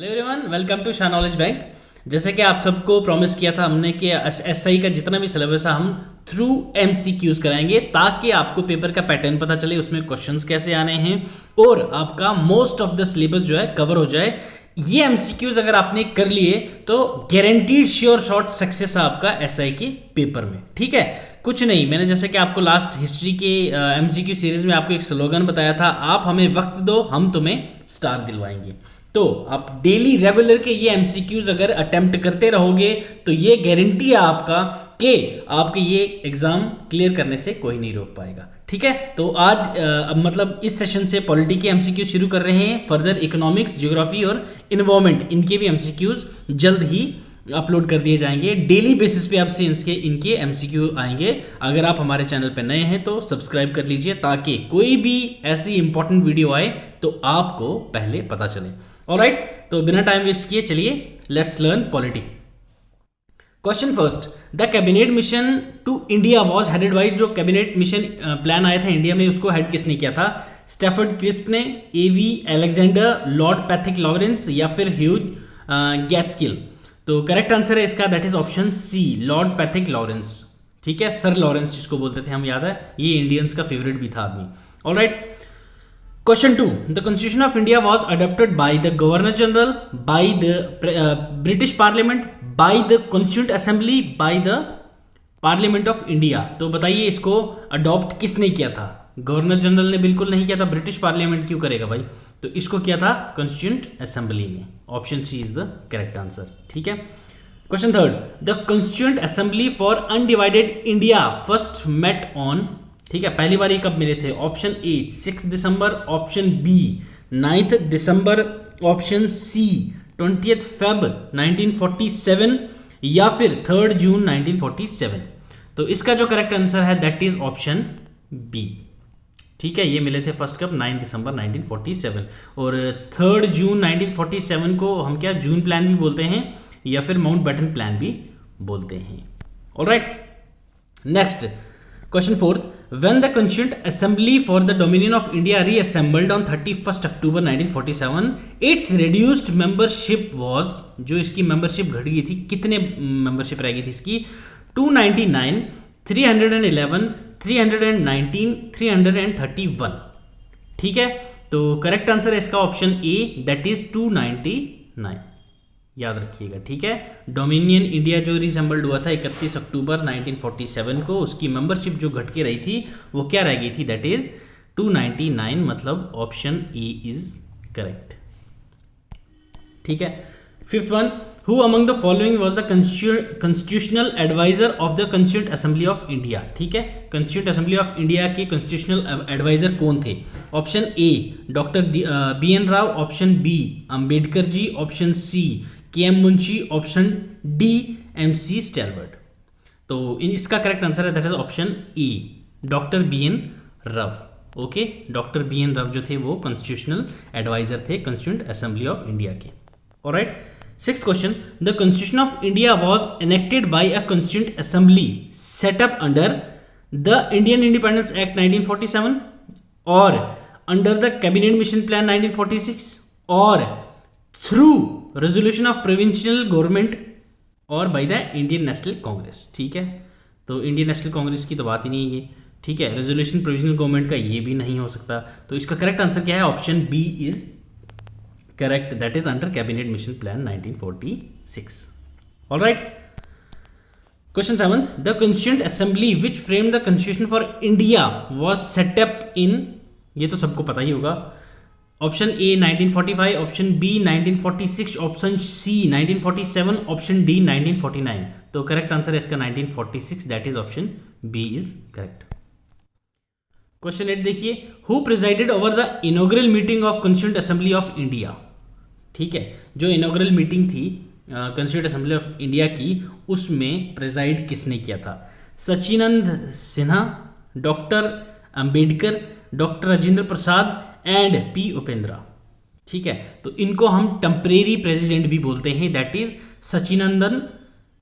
Hello everyone, welcome to Shah knowledge bank. जैसे कि आप सबको प्रॉमिस किया था हमने कि एसआई का जितना भी सिलेबस है हम थ्रू एमसीक्यूज कराएंगे ताकि आपको पेपर का पैटर्न पता चले, उसमें क्वेश्चंस कैसे आने हैं और आपका मोस्ट ऑफ द सिलेबस जो है कवर हो जाए। ये एमसीक्यूज अगर आपने कर लिए तो गारंटीड श्योर शॉट सक्सेस है आपका एसआई के पेपर में। ठीक है, कुछ नहीं, मैंने जैसे कि आपको लास्ट हिस्ट्री के एमसीक्यू सीरीज में आपको एक स्लोगन बताया था, आप हमें वक्त दो हम तुम्हें स्टार दिलवाएंगे। तो आप डेली रेगुलर के ये एमसीक्यूज अगर अटेम्प्ट करते रहोगे तो ये गारंटी है आपका कि आपके ये एग्जाम क्लियर करने से कोई नहीं रोक पाएगा। ठीक है, तो आज मतलब इस सेशन से पॉलिटी के एमसीक्यू शुरू कर रहे हैं। फर्दर इकोनॉमिक्स, ज्योग्राफी और इन्वायरमेंट इनके भी एमसीक्यूज जल्द ही अपलोड कर दिए जाएंगे। डेली बेसिस पे आपसे इनके एमसीक्यू आएंगे। अगर आप हमारे चैनल पर नए हैं तो सब्सक्राइब कर लीजिए ताकि कोई भी ऐसी इंपॉर्टेंट वीडियो आए तो आपको पहले पता चले। ऑलराइट, तो बिना टाइम वेस्ट किए चलिए let's learn polity. Question first, the cabinet mission to India was headed by, जो कैबिनेट मिशन प्लान आया था इंडिया में उसको हेड किसने किया था? स्टैफर्ड क्रिस्प ने, A V Alexander, Lord Pethick Lawrence या फिर ह्यूज गैट्सकिल। तो करेक्ट आंसर है इसका that is option C, Lord Pethick Lawrence. ठीक है, सर लॉरेंस जिसको बोलते थे हम, याद है, ये इंडियंस का फेवरेट भी था आदमी। Alright, Question 2. The Constitution of India was adopted by the Governor General, by the British Parliament, by the Constituent Assembly, by the Parliament of India. तो बताइए इसको अडॉप्ट किसने किया था? गवर्नर जनरल ने बिल्कुल नहीं किया था। ब्रिटिश पार्लियामेंट क्यों करेगा भाई? तो इसको किया था कॉन्स्टिट्यूंट असेंबली ने। Option C is the correct answer. ठीक है, question third, the constituent assembly for undivided India first met on, ठीक है, पहली बार ये कब मिले थे? Option A 6 December, option B 9 December, option C 20 Feb 1947 या फिर 3 जून 1947। तो इसका जो करेक्ट आंसर है दैट इज ऑप्शन बी। ठीक है, ये मिले थे फर्स्ट कब? 9 दिसंबर 1947 और 3 जून 1947 को हम क्या जून प्लान भी बोलते हैं या फिर माउंटबेटन प्लान भी बोलते हैं। Alright, next question fourth, when the Constituent Assembly for the Dominion of India reassembled on 31st October 1947, its reduced membership was, जो इसकी मेंबरशिप घट गई थी, कितने मेंबरशिप रह गई थी इसकी? 299, 311, 319, 331। ठीक है, तो करेक्ट आंसर है इसका ऑप्शन ए दैट इज 299, याद रखिएगा। ठीक है, डोमिनियन इंडिया जो रिसेंबल्ड हुआ था 31 अक्टूबर 1947 को, उसकी मेंबरशिप जो घट के रही थी वो क्या रह गई थी? दैट इज 299, मतलब ऑप्शन ए इज करेक्ट। ठीक है, fifth one, who among the following was the constitutional adviser of the constituent assembly of India? ठीक है, कॉन्स्टिट्यूंट असेंबली ऑफ इंडिया के कॉन्स्टिट्यूशनल एडवाइजर कौन थे? Option A doctor BN Rao, option B Ambedkar ji, option C KM Munshi, option D MC स्टैलबर्ट। तो इसका correct answer है that is option A doctor BN Rao. Okay, doctor BN Rao जो थे वो कॉन्स्टिट्यूशनल एडवाइजर थे कॉन्स्टिट्यूंट असेंबली ऑफ इंडिया के। Alright, sixth question, the Constitution of India was enacted by a Constituent Assembly set up under the Indian Independence Act 1947 और under the cabinet mission plan 1946 और through resolution of provincial government और by the Indian National Congress. ठीक है, तो Indian National Congress की तो बात ही नहीं है ये। ठीक है, रेजोल्यूशन प्रोविंशियल गवर्नमेंट का ये भी नहीं हो सकता। तो इसका करेक्ट आंसर क्या है? Option B is correct, that is under cabinet mission plan 1946। Alright, question 7, the constituent assembly which frame the constitution for India was set up in, ये तो सबको पता ही होगा। Option A 1945, option B 1946, option C 1947, option D 1949। तो correct answer है इसका 1946, that is option B is correct. Question 8 देखिए, who presided over the inaugural meeting of Constituent assembly of India? ठीक है, जो इनॉग्रल मीटिंग थी कॉन्स्टिट्यूंट असेंबली ऑफ इंडिया की, उसमें प्रिजाइड किसने किया था? Sachchidananda Sinha, doctor Ambedkar, doctor Rajendra Prasad and P Upendra. ठीक है, तो इनको हम टेम्परेरी प्रेसिडेंट भी बोलते हैं, दैट इज सचिनंदन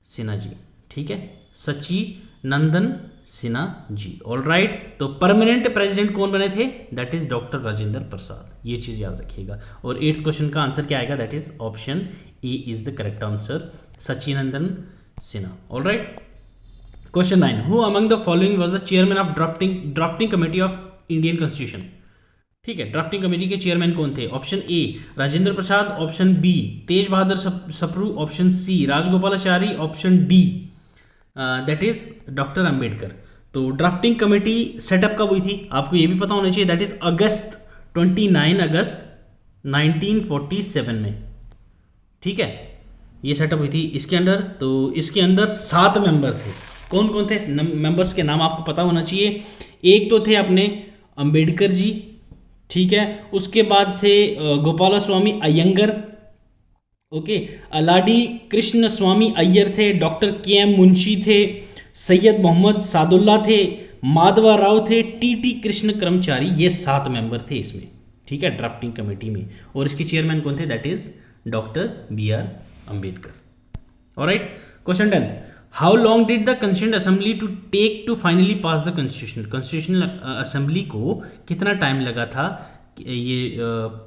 सिन्हा जी। ठीक है, सचिनंदन सिन्हा जी। ऑल राइट, तो परमानेंट प्रेसिडेंट कौन बने थे? दैट इज डॉक्टर राजेंद्र प्रसाद, ये चीज़ याद रखिएगा। और 8th क्वेश्चन का आंसर क्या आएगा? That is option A is the correct answer, Sachchidananda Sinha. All right, question 9, who among the following was the chairman of drafting committee of Indian constitution? ठीक है, ड्राफ्टिंग कमेटी के चेयरमैन कौन थे? Option A Rajendra Prasad, option B Tej Bahadur Sapru, option C Rajagopalachari, option D that is doctor Ambedkar. तो drafting committee setup कब हुई थी? आपको ये भी पता होना चाहिए, दैट इज 29 अगस्त 1947 में। ठीक है, ये सेटअप हुई थी इसके अंदर। तो इसके अंदर 7 मेंबर थे। कौन कौन थे मेंबर्स के नाम आपको पता होना चाहिए। एक तो थे अपने अंबेडकर जी, ठीक है, उसके बाद थे गोपाला स्वामी अयंगर, ओके, अलाडी कृष्ण स्वामी अय्यर थे, डॉक्टर के.एम. मुंशी थे, सैयद मोहम्मद सादुल्ला थे, माधवा राव थे, टी कृष्ण कर्मचारी, ये 7 मेंबर थे इसमें। ठीक है, ड्राफ्टिंग कमेटी में। और इसके चेयरमैन कौन थे? That is doctor B.R. Ambedkar. Alright, question 10, how long did the constituent assembly to take to finally pass the constitution? Constitutional assembly को कितना टाइम लगा था ये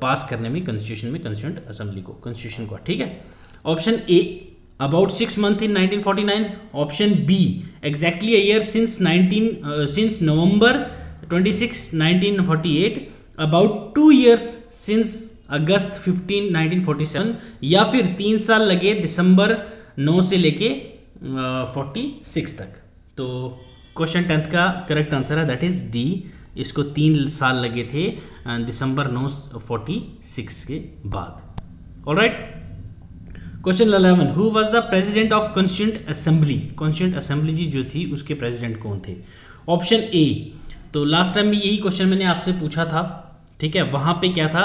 पास करने में, कॉन्स्टिट्यूशन में, कॉन्स्टिट्यूएंट असेंबली को, कॉन्स्टिट्यूशन को? ठीक है, option A about 6 months in 1949, option B exactly a year since November 26 1948, about 2 years since August 15 1947, या फिर 3 साल लगे दिसंबर 9 से लेके 46 तक। तो क्वेश्चन 10th का करेक्ट आंसर है दैट इज डी, इसको 3 साल लगे थे दिसंबर 9 46 के बाद। Alright, question 11, who was the president of constituent Assembly? Constituent Assembly जी जो थी उसके प्रेसिडेंट कौन थे? ऑप्शन ए, तो लास्ट टाइम भी यही क्वेश्चन मैंने आपसे पूछा था, ठीक है, वहाँ पे क्या था?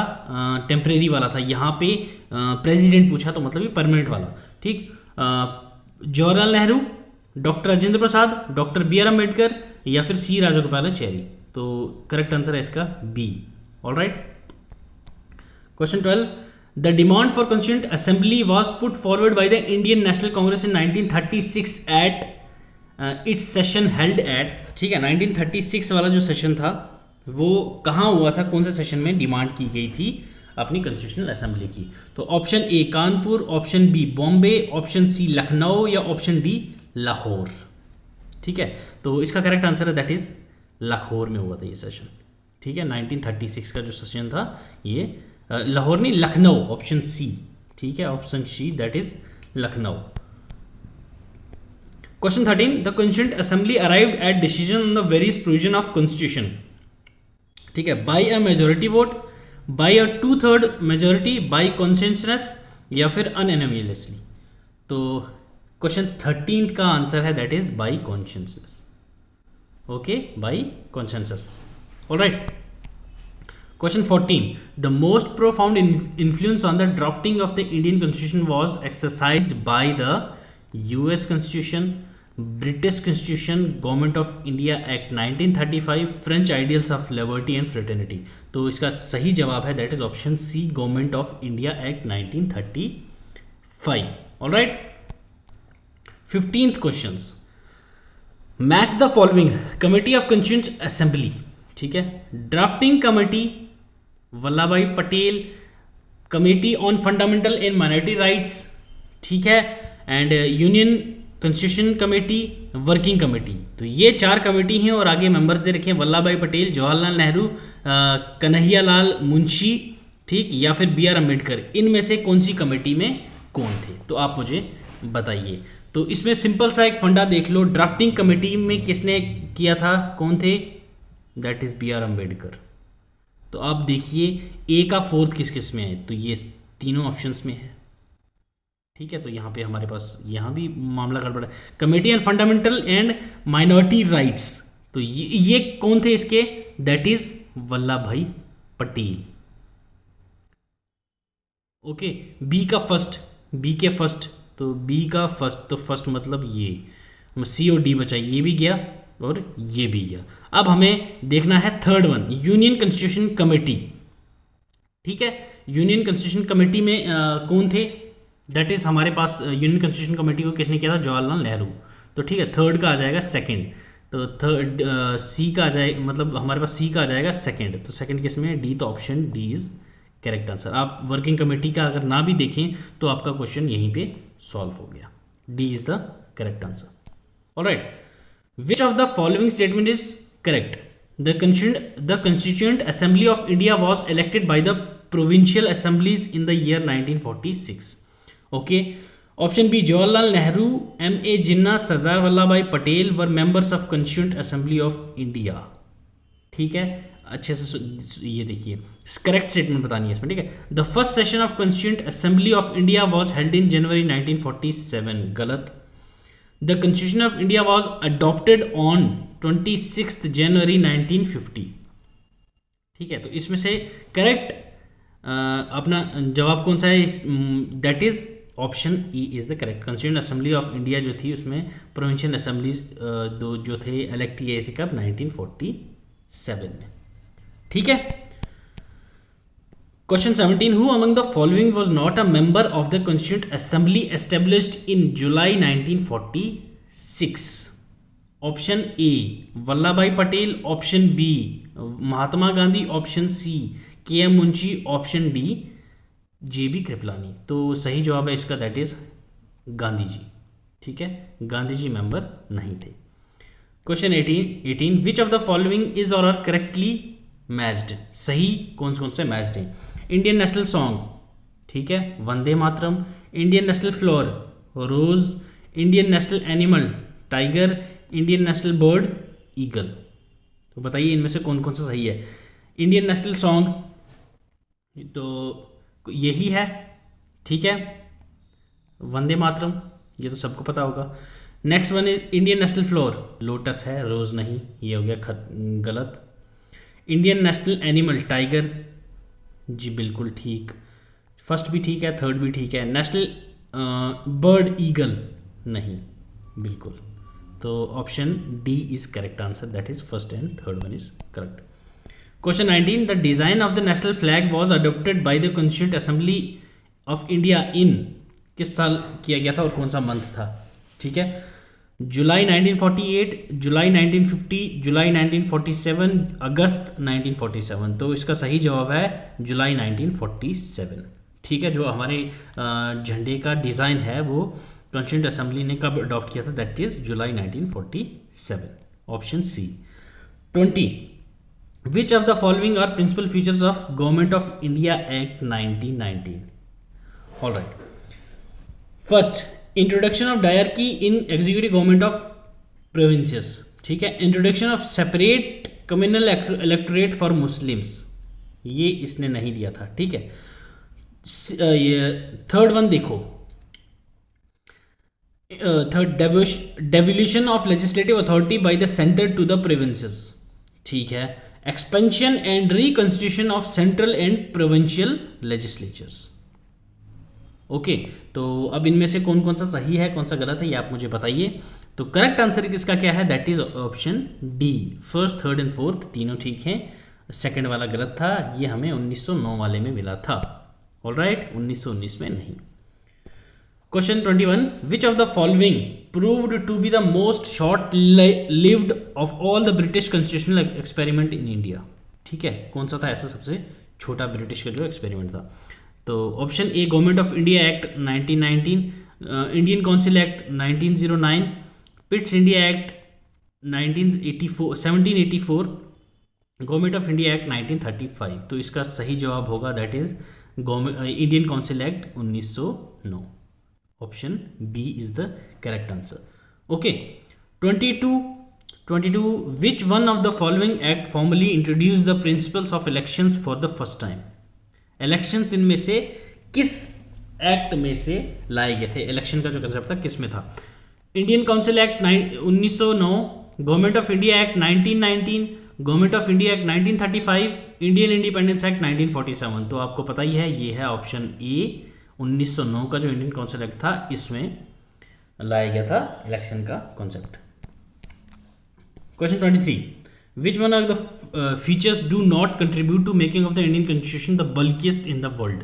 टेम्परेरी वाला था, यहाँ पे प्रेसिडेंट पूछा तो मतलब ये परमानेंट वाला। ठीक, Jawaharlal Nehru, doctor Rajendra Prasad, doctor B.R. Ambedkar, या फिर सी राजगोपालाचारी। तो करेक्ट आंसर है इसका B. Alright, question 12, the demand for constituent assembly was put forward by the Indian National Congress in 1936 at its session held at, ठीक है, 1936 वाला जो सेशन था वो कहाँ हुआ था, कौन से सेशन में डिमांड की गई थी अपनी कॉन्स्टिट्यूशनल असेंबली की? तो option A Kanpur, option B Bombay, option C Lucknow, या ऑप्शन डी लाहौर। ठीक है, तो इसका करेक्ट आंसर है दैट इज लाहौर में हुआ था ये सेशन। ठीक है, 1936 का जो सेशन था ये लाहौर नहीं, लखनऊ, ऑप्शन सी। ठीक है, option C that is Lucknow. Question 13, the constituent assembly arrived at decision on the various provision of constitution. ठीक है, by a majority vote, by a 2/3 majority, by consensus, या फिर अनएनोमियसली। तो क्वेश्चन 13 का आंसर है that is by consensus. Okay, by consensus. Alright, Question 14. The most profound influence on the drafting of the Indian Constitution was exercised by the US Constitution, British Constitution, Government of India Act 1935, French Ideals of Liberty and Fraternity. तो इसका सही जवाब है that is option C, government of India act 1935. Alright, 15th question, match the following committee of constituent assembly. ठीक है, drafting committee Vallabhbhai Patel, committee on fundamental and minority rights, ठीक है, and union constitution committee, working committee. तो ये 4 committee हैं और आगे members दे रखे हैं वल्लभ भाई पटेल, जवाहरलाल नेहरू, कन्हैया लाल मुंशी, ठीक, या फिर B.R. अम्बेडकर। इनमें से कौन सी कमेटी में कौन थे? तो आप मुझे बताइए। तो इसमें सिंपल सा एक फंडा देख लो, ड्राफ्टिंग कमेटी में किसने किया था, कौन थे? That is B.R. अम्बेडकर। तो आप देखिए ए का 4th किस किस में है, तो ये तीनों ऑप्शंस में है। ठीक है, तो यहाँ पे हमारे पास यहाँ भी मामला गड़बड़ है, committee on fundamental and minority rights. तो ये कौन थे इसके? दैट इज वल्लभ भाई पटेल। ओके, बी का फर्स्ट, बी के फर्स्ट, तो बी का फर्स्ट, तो फर्स्ट मतलब ये, सी और डी बचा, ये भी गया और ये भी गया। अब हमें देखना है 3rd one, union constitution committee. ठीक है, यूनियन कॉन्स्टिट्यूशन कमेटी में कौन थे? दैट इज हमारे पास यूनियन कॉन्स्टिट्यूशन कमेटी को किसने किया था? जवाहरलाल नेहरू। तो ठीक है, 3rd का आ जाएगा 2nd, तो थर्ड सी का आ जाएगा, मतलब हमारे पास सी का आ जाएगा सेकंड, तो सेकंड किस में है, डी, तो option D is correct answer. आप वर्किंग कमेटी का अगर ना भी देखें तो आपका क्वेश्चन यहीं पे सॉल्व हो गया, D is the correct answer. Alright, which of the following statement is correct? The Constituent Assembly of India was elected by the provincial assemblies in the year 1946. Okay. Option B, Jawaharlal Nehru, M.A. Jinnah, Sardar Vallabhbhai Patel were members of Constituent Assembly of India. ठीक है, अच्छे से ये देखिए, correct statement बतानी है इसमें, ठीक है। The first session of Constituent assembly of India was held in January 1947, गलत। The Constitution of India was adopted on 26 January 1950, ठीक है। तो इसमें से करेक्ट अपना जवाब कौन सा है? That is option E is the correct. Constituent assembly of India जो थी उसमें प्रोविंशियल असेंबलीज दो जो थे इलेक्ट किए थे कब? 1947 में, ठीक है। Question 17, who among the following was not a member of the constituent assembly established in July 1946? Option A Vallabhbhai Patel, option B Mahatma Gandhi, option C K M Munshi, option D J B Kripalani. तो सही जवाब है इसका दैट इज गांधी जी, ठीक है। Gandhi ji member नहीं थे। Question 18, which of the following is और आर करेक्टली मैच्ड? सही कौन से मैच्ड हैं? इंडियन नेशनल सॉन्ग, ठीक है, Vande Mataram. Indian national flower, rose. Indian national animal, tiger. Indian national bird, eagle. तो बताइए इनमें से कौन सा सही है? इंडियन नेशनल सॉन्ग तो यही है, ठीक है। वंदे मातरम ये तो सबको पता होगा। Next one is Indian national floor, lotus है, रोज नहीं, ये हो गया गलत। इंडियन नेशनल एनिमल, टाइगर, जी बिल्कुल ठीक। फर्स्ट भी ठीक है, थर्ड भी ठीक है। नेशनल बर्ड, ईगल, नहीं बिल्कुल। तो option D is correct answer, that is first and third one is correct. Question 19, the design of the national flag was adopted by the constituent assembly of India in, किस साल किया गया था और कौन सा मंथ था? ठीक है, जुलाई 1948, जुलाई 1950, जुलाई 1947, अगस्त 1947। तो इसका सही जवाब है जुलाई 1947, ठीक है। जो हमारे झंडे का डिज़ाइन है वो कॉन्स्टिट्यूंट असेंबली ने कब अडॉप्ट किया था? That is July 1947, option C. 20, which of the following are principal features of government of India act 1919? All right, first, introduction of dyarchy in executive government of provinces, ठीक है। Introduction of separate communal electorate for Muslims, ये इसने नहीं दिया था, ठीक है। ये थर्ड वन देखो, third, devolution of legislative authority by the centre to the provinces, ठीक है। Expansion and reconstitution of central and provincial legislatures. Okay, तो अब इनमें से कौन सा सही है, कौन सा गलत है, ये आप मुझे बताइए। तो करेक्ट आंसर किसका क्या है? That is option D. First, third and fourth तीनों ठीक हैं, सेकंड वाला गलत था, ये हमें 1909 वाले में मिला था। ऑलराइट, 1919 में नहीं। Question 21, which of the following proved to be the most short lived of all the British constitutional experiment in India? ठीक है, कौन सा था ऐसा सबसे छोटा ब्रिटिश का जो एक्सपेरिमेंट था? तो option A, government of India act 1919, Indian council act 1909, Pitt's India act 1784, government of India act 1935। तो इसका सही जवाब होगा that is Indian council act 1909, option B is the correct answer. Okay, 22, which one of the following act formally introduce the principles of elections for the first time? Elections इनमें से किस act में से लाए गए थे? इलेक्शन का जो कंसेप्ट था किस में था? Indian council act 1909, government of India act 1919, government of India act 1935, Indian Independence Act 1947। तो आपको पता ही है ये है ऑप्शन ए, 1909 का जो इंडियन काउंसिल एक्ट था इसमें लाया गया था इलेक्शन का concept. Question 23, which one of the features do not contribute to making of the Indian constitution the bulkiest in the world?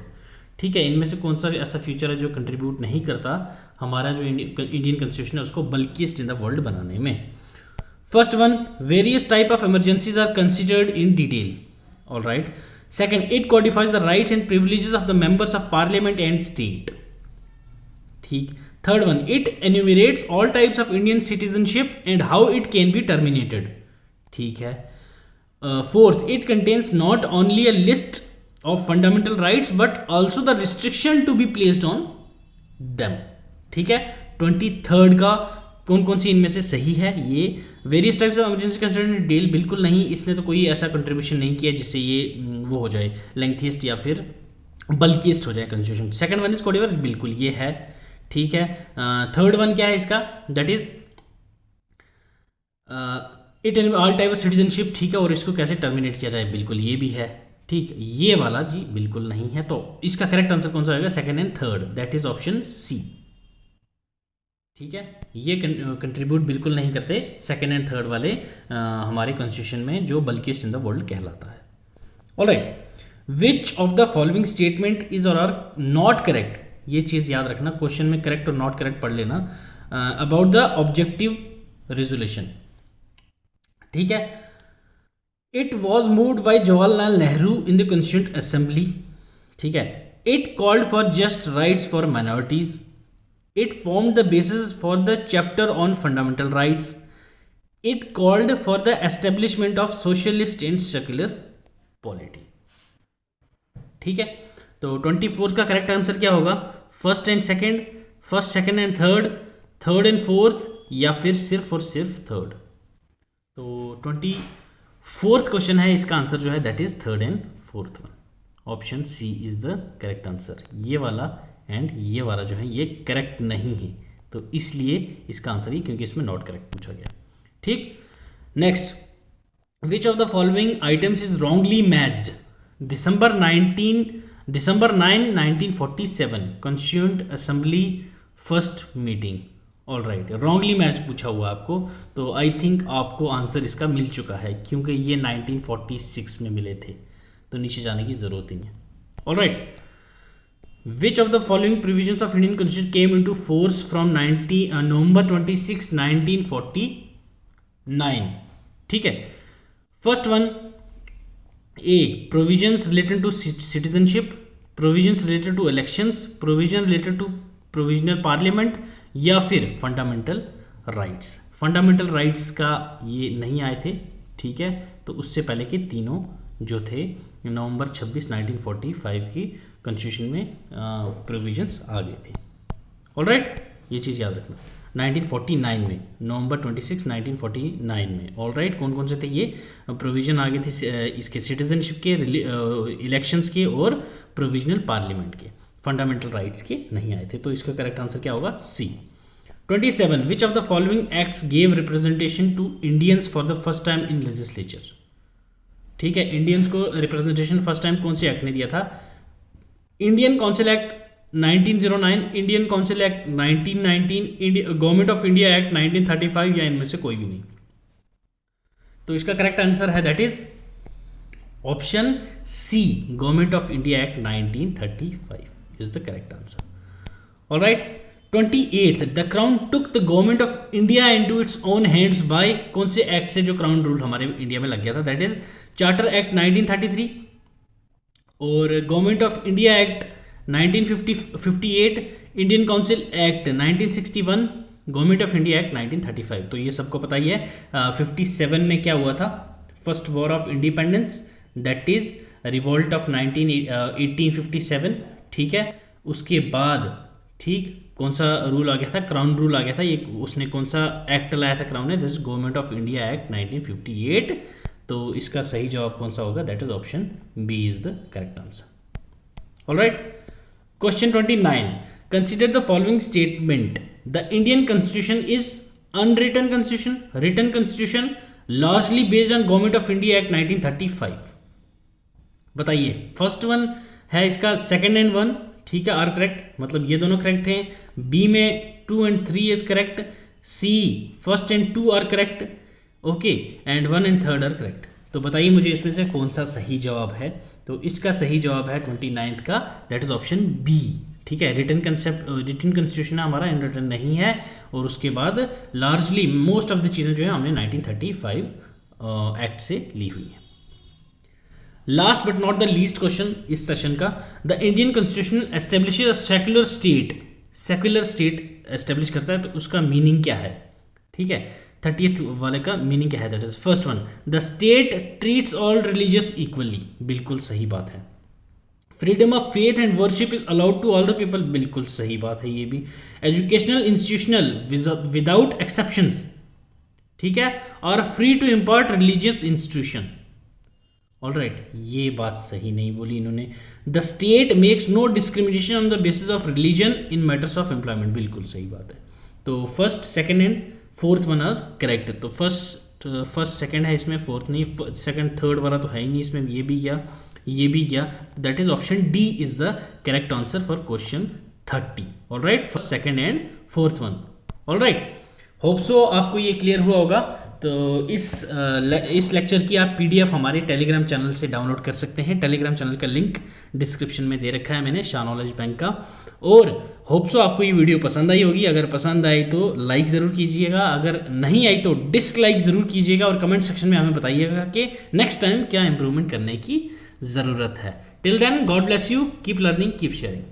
ठीक है, इनमें से कौन सा ऐसा फीचर है जो कंट्रीब्यूट नहीं करता हमारा जो इंडियन कॉन्स्टिट्यूशन है उसको बल्किएस्ट इन द वर्ल्ड बनाने में? First one, various type of emergencies are considered in detail. All right. Second, it codifies the rights and privileges of the members of parliament and state. ठीक. Third one, it enumerates all types of Indian citizenship and how it can be terminated. ठीक है. Fourth, it contains not only a list of fundamental rights but also the restriction to be placed on them. ठीक है. 23rd का कौन कौन सी इनमें से सही है? ये various types of emergency considered detail बिल्कुल नहीं, इसने तो कोई ऐसा कंट्रीब्यूशन नहीं किया जिससे ये वो हो जाए लेंथीस्ट या फिर बल्किएस्ट हो जाए constitution. Second one is codified, बिल्कुल ये है. ठीक है. थर्ड वन क्या है इसका? That is it and all type of citizenship. ठीक है. और इसको कैसे टर्मिनेट किया जाए, बिल्कुल ये भी है. ठीक. ये वाला जी बिल्कुल नहीं है. तो इसका करेक्ट आंसर कौन सा होगा? Second and third, that is option C. ठीक है. ये कंट्रीब्यूट बिल्कुल नहीं करते सेकेंड एंड थर्ड वाले हमारे कॉन्स्टिट्यूशन में, जो बल्किएस्ट इन द वर्ल्ड कहलाता है. Alright. Which of the following statement is और आर नॉट करेक्ट? ये चीज़ याद रखना, क्वेश्चन में करेक्ट और नॉट करेक्ट पढ़ लेना. About the objective resolution. ठीक है. It was moved by Jawaharlal Nehru in the constituent assembly. ठीक है. It called for just rights for minorities. It formed the basis for the chapter on fundamental rights. It called for the establishment of socialist and secular polity. ठीक है. तो 24th का correct answer क्या होगा? First and second, first second and third, third and fourth, या फिर सिर्फ और सिर्फ थर्ड. तो 24th क्वेश्चन है, इसका आंसर जो है that is third and fourth one. Option C is the correct answer. ये वाला एंड ये वाला जो है ये करेक्ट नहीं है, तो इसलिए इसका आंसर ही, क्योंकि इसमें नॉट करेक्ट पूछा गया. ठीक. Next, which of the following items is wrongly matched? December 9 1947 constituent assembly first meeting. All right. Wrongly match पूछा हुआ आपको, तो आई थिंक आपको आंसर इसका मिल चुका है, क्योंकि ये 1946 में मिले थे, तो नीचे जाने की जरूरत ही नहीं. All right. Which of the following provisions of Indian Constitution came into force from November 26, 1949? ठीक है. First one, A. Provisions related to citizenship, provisions related to elections, provision related to provisional parliament, या फिर fundamental rights. Fundamental rights का ये नहीं आए थे. ठीक है. तो उससे पहले के तीनों जो थे नवंबर 26, 1945 की कॉन्स्टिट्यूशन में प्रोविजंस आ गए थे. ऑलराइट. ये चीज़ याद रखना. 1949 में, नवंबर 26, 1949 में. ऑलराइट. कौन कौन से थे ये प्रोविजन आ गए थे? इसके सिटीजनशिप के, इलेक्शंस के और प्रोविजनल पार्लियामेंट के. फंडामेंटल राइट्स के नहीं आए थे. तो इसका करेक्ट आंसर क्या होगा? C. 27. Which of the following acts gave representation to Indians for the first time in legislature? ठीक है. इंडियंस को रिप्रेजेंटेशन फर्स्ट टाइम कौन से एक्ट ने दिया था? Indian council act 1909, Indian council act 1919, government of India act 1935, या इनमें से कोई भी नहीं. तो इसका करेक्ट आंसर है that is option C, government of India act 1935 is the correct answer. Alright. 28th, the crown took the government of India into its own hands by. कौन से एक्ट से जो क्राउन रूल हमारे India में लग गया था? दैट इज चार्टर एक्ट 1933 और government of India act 1958, Indian council act 1961, government of India act 1935. तो ये सबको पता ही है. 57 में क्या हुआ था? First war of independence, that is revolt of 1857. ठीक है. उसके बाद ठीक कौन सा रूल आ गया था? क्राउन रूल आ गया था. ये उसने कौन सा एक्ट लाया था क्राउन ने? This government of India act 1958. तो इसका सही जवाब कौन सा होगा? That is option B is the correct answer. Alright. Question 29. Consider the following statement. The Indian constitution is unwritten constitution, written constitution, largely based on government of India act 1935. बताइए. First one है इसका, second and one ठीक है are correct, मतलब ये दोनों correct हैं. B में 2 and 3 is correct. C first and 2 are correct. Okay. And 1 and 3 are correct. तो बताइए मुझे इसमें से कौन सा सही जवाब है? तो इसका सही जवाब है 29th का, दैट इज ऑप्शन बी. ठीक है, रिटन कॉन्स्टिट्यूशन हमारा इन रिटन नहीं है, और उसके बाद लार्जली मोस्ट ऑफ द चीज़ें जो है हमने 1935 एक्ट से ली हुई है। Last but not the least question इस सेशन का, the Indian constitution establishes a secular state establish करता है, तो उसका मीनिंग क्या है? ठीक है, 30th वाले का मीनिंग क्या है? That is first one, the state treats all religious equally, बिल्कुल सही बात है। Freedom of faith and worship is allowed to all the people, बिल्कुल सही बात है ये भी। एजुकेशनल इंस्टीट्यूशनल विदाउट एक्सेप्शंस, ठीक है, और free to impart religious institution, alright, ये बात सही नहीं बोली इन्होंने। The state makes no discrimination on the basis of religion in matters of employment, बिल्कुल सही बात है। तो first, second and fourth one are correct. तो फर्स्ट सेकंड है इसमें, फोर्थ नहीं, सेकंड थर्ड वाला तो है ही नहीं इसमें, ये भी गया, ये भी गया, that is option D is the correct answer for question 30। Alright, first second and fourth one. Alright, hope so आपको ये क्लियर हुआ होगा। तो इस लेक्चर की आप पीडीएफ हमारे टेलीग्राम चैनल से डाउनलोड कर सकते हैं। टेलीग्राम चैनल का लिंक डिस्क्रिप्शन में दे रखा है मैंने, शाह नॉलेज बैंक का। और होप सो आपको ये वीडियो पसंद आई होगी। अगर पसंद आई तो लाइक ज़रूर कीजिएगा, अगर नहीं आई तो डिसलाइक ज़रूर कीजिएगा, और कमेंट सेक्शन में हमें बताइएगा कि नेक्स्ट टाइम क्या इंप्रूवमेंट करने की ज़रूरत है। Till then, God bless you, keep learning, keep sharing.